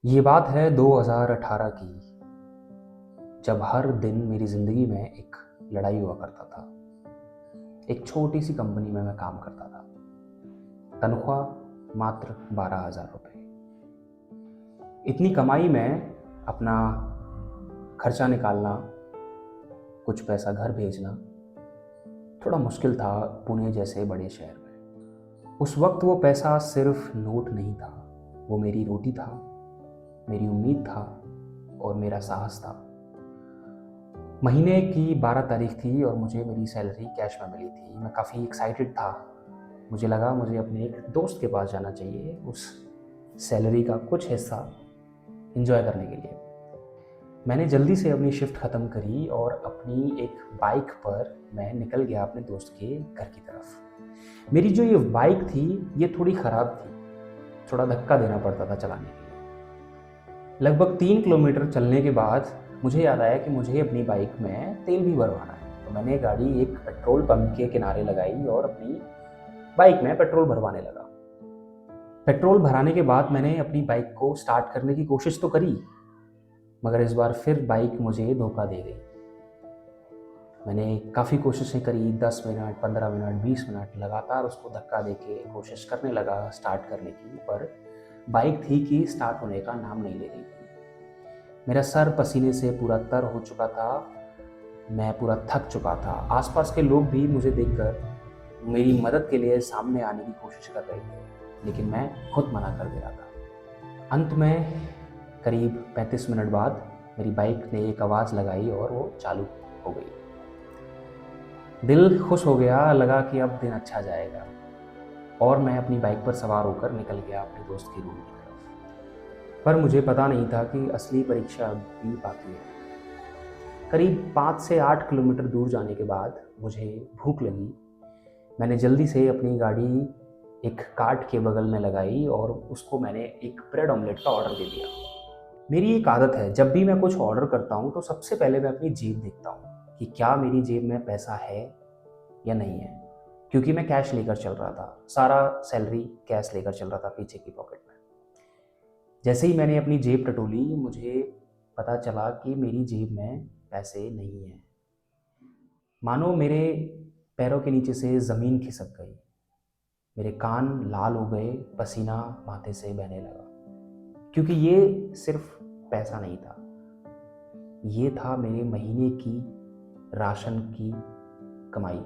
ये बात है 2018 की, जब हर दिन मेरी ज़िंदगी में एक लड़ाई हुआ करता था। एक छोटी सी कंपनी में मैं काम करता था। तनख्वाह मात्र 12,000 रुपये। इतनी कमाई में अपना खर्चा निकालना, कुछ पैसा घर भेजना थोड़ा मुश्किल था पुणे जैसे बड़े शहर में। उस वक्त वो पैसा सिर्फ नोट नहीं था, वो मेरी रोटी था, मेरी उम्मीद था और मेरा साहस था। महीने की 12 तारीख थी और मुझे मेरी सैलरी कैश में मिली थी। मैं काफ़ी एक्साइटेड था। मुझे लगा मुझे अपने एक दोस्त के पास जाना चाहिए उस सैलरी का कुछ हिस्सा एंजॉय करने के लिए। मैंने जल्दी से अपनी शिफ्ट ख़त्म करी और अपनी एक बाइक पर मैं निकल गया अपने दोस्त के घर की तरफ। मेरी जो ये बाइक थी ये थोड़ी ख़राब थी, थोड़ा धक्का देना पड़ता था चलाने के लिए। लगभग 3 किलोमीटर चलने के बाद मुझे याद आया कि मुझे अपनी बाइक में तेल भी भरवाना है। तो मैंने गाड़ी एक पेट्रोल पंप के किनारे लगाई और अपनी बाइक में पेट्रोल भरवाने लगा। पेट्रोल भराने के बाद मैंने अपनी बाइक को स्टार्ट करने की कोशिश तो करी, मगर इस बार फिर बाइक मुझे धोखा दे गई। मैंने काफ़ी कोशिशें करी, 10 मिनट, 15 मिनट, 20 मिनट लगातार उसको धक्का देके कोशिश करने लगा स्टार्ट करने की, पर बाइक थी कि स्टार्ट होने का नाम नहीं ले रही थी। मेरा सर पसीने से पूरा तर हो चुका था, मैं पूरा थक चुका था। आसपास के लोग भी मुझे देखकर मेरी मदद के लिए सामने आने की कोशिश कर रहे थे, लेकिन मैं खुद मना कर दे रहा था। अंत में करीब 35 मिनट बाद मेरी बाइक ने एक आवाज़ लगाई और वो चालू हो गई। दिल खुश हो गया, लगा कि अब दिन अच्छा जाएगा और मैं अपनी बाइक पर सवार होकर निकल गया अपने दोस्त के रूम की तरफ। पर मुझे पता नहीं था कि असली परीक्षा अभी बाकी है। करीब 5 से 8 किलोमीटर दूर जाने के बाद मुझे भूख लगी। मैंने जल्दी से अपनी गाड़ी एक कार्ट के बगल में लगाई और उसको मैंने एक ब्रेड ऑमलेट का ऑर्डर दे दिया। मेरी एक आदत है, जब भी मैं कुछ ऑर्डर करता हूँ तो सबसे पहले मैं अपनी जेब देखता हूँ कि क्या मेरी जेब में पैसा है या नहीं है, क्योंकि मैं कैश लेकर चल रहा था। सारा सैलरी कैश लेकर चल रहा था पीछे की पॉकेट में। जैसे ही मैंने अपनी जेब टटोली, मुझे पता चला कि मेरी जेब में पैसे नहीं हैं। मानो मेरे पैरों के नीचे से ज़मीन खिसक गई। मेरे कान लाल हो गए, पसीना माथे से बहने लगा, क्योंकि ये सिर्फ पैसा नहीं था, ये था मेरे महीने की राशन की कमाई।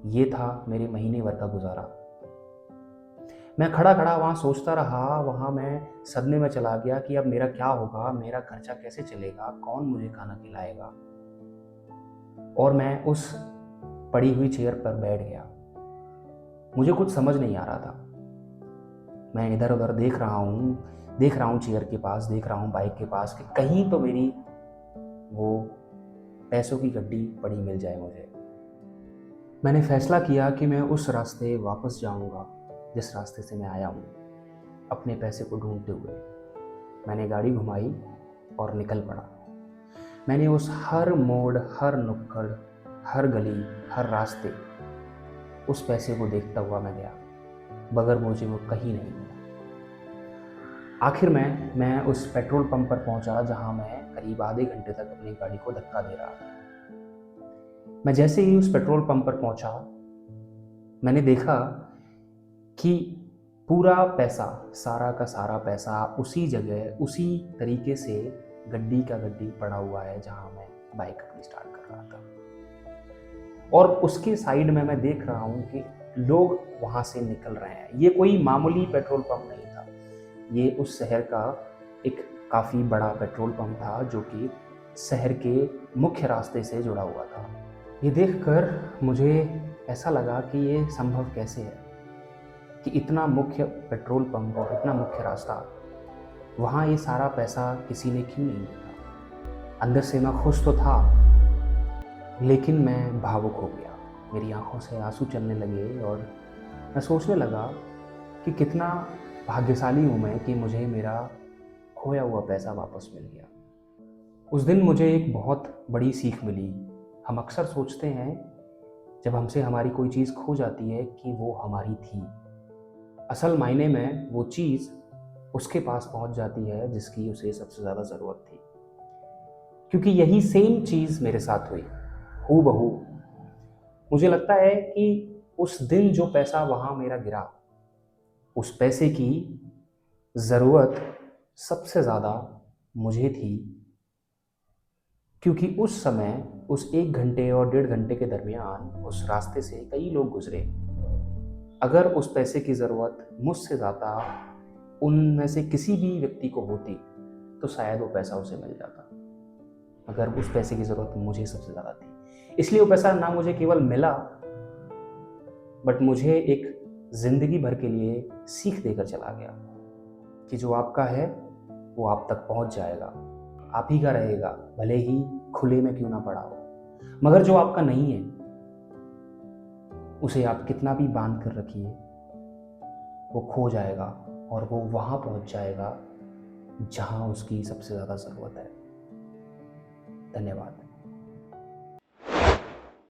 ये था मेरे महीने भर का गुजारा। मैं खड़ा खड़ा वहाँ सोचता रहा। वहाँ मैं सदमे में चला गया कि अब मेरा क्या होगा, मेरा खर्चा कैसे चलेगा, कौन मुझे खाना खिलाएगा। और मैं उस पड़ी हुई चेयर पर बैठ गया। मुझे कुछ समझ नहीं आ रहा था। मैं इधर उधर देख रहा हूँ चेयर के पास, देख रहा हूँ बाइक के पास कि कहीं तो मेरी वो पैसों की गड्डी पड़ी मिल जाए मुझे। मैंने फैसला किया कि मैं उस रास्ते वापस जाऊंगा जिस रास्ते से मैं आया हूँ, अपने पैसे को ढूंढते हुए। मैंने गाड़ी घुमाई और निकल पड़ा। मैंने उस हर मोड़, हर नुक्कड़, हर गली, हर रास्ते उस पैसे को देखता हुआ मैं गया, मगर मुझे वो कहीं नहीं मिला। आखिर में मैं उस पेट्रोल पंप पर पहुंचा जहां मैं करीब आधे घंटे तक अपनी गाड़ी को धक्का दे रहा था। मैं जैसे ही उस पेट्रोल पंप पर पहुंचा, मैंने देखा कि पूरा पैसा, सारा का सारा पैसा उसी जगह, उसी तरीके से गड्डी का गड्डी पड़ा हुआ है जहां मैं बाइक अपनी स्टार्ट कर रहा था। और उसके साइड में मैं देख रहा हूं कि लोग वहां से निकल रहे हैं। ये कोई मामूली पेट्रोल पंप नहीं था, ये उस शहर का एक काफ़ी बड़ा पेट्रोल पंप था जो कि शहर के मुख्य रास्ते से जुड़ा हुआ था। ये देखकर मुझे ऐसा लगा कि ये संभव कैसे है कि इतना मुख्य पेट्रोल पंप और इतना मुख्य रास्ता, वहाँ ये सारा पैसा किसी ने क्यों नहीं देखा। अंदर से मैं खुश तो था, लेकिन मैं भावुक हो गया। मेरी आंखों से आंसू चलने लगे और मैं सोचने लगा कि कितना भाग्यशाली हूँ मैं कि मुझे मेरा खोया हुआ पैसा वापस मिल गया। उस दिन मुझे एक बहुत बड़ी सीख मिली। हम अक्सर सोचते हैं जब हमसे हमारी कोई चीज़ खो जाती है कि वो हमारी थी। असल मायने में वो चीज़ उसके पास पहुंच जाती है जिसकी उसे सबसे ज़्यादा ज़रूरत थी। क्योंकि यही सेम चीज़ मेरे साथ हुई, हूबहू। मुझे लगता है कि उस दिन जो पैसा वहाँ मेरा गिरा, उस पैसे की ज़रूरत सबसे ज़्यादा मुझे थी, क्योंकि उस समय उस 1 घंटे और 1.5 घंटे के दरमियान उस रास्ते से कई लोग गुजरे। अगर उस पैसे की ज़रूरत मुझसे ज़्यादा उनमें से किसी भी व्यक्ति को होती तो शायद वो पैसा उसे मिल जाता। अगर उस पैसे की ज़रूरत मुझे सबसे ज़्यादा थी, इसलिए वो पैसा ना मुझे केवल मिला, बट मुझे एक ज़िंदगी भर के लिए सीख देकर चला गया कि जो आपका है वो आप तक पहुंच जाएगा, आप ही का रहेगा, भले ही खुले में क्यों ना पड़ा हो। मगर जो आपका नहीं है उसे आप कितना भी बांध कर रखिए, वो खो जाएगा और वो वहाँ पहुँच जाएगा जहाँ उसकी सबसे ज़्यादा ज़रूरत है। धन्यवाद।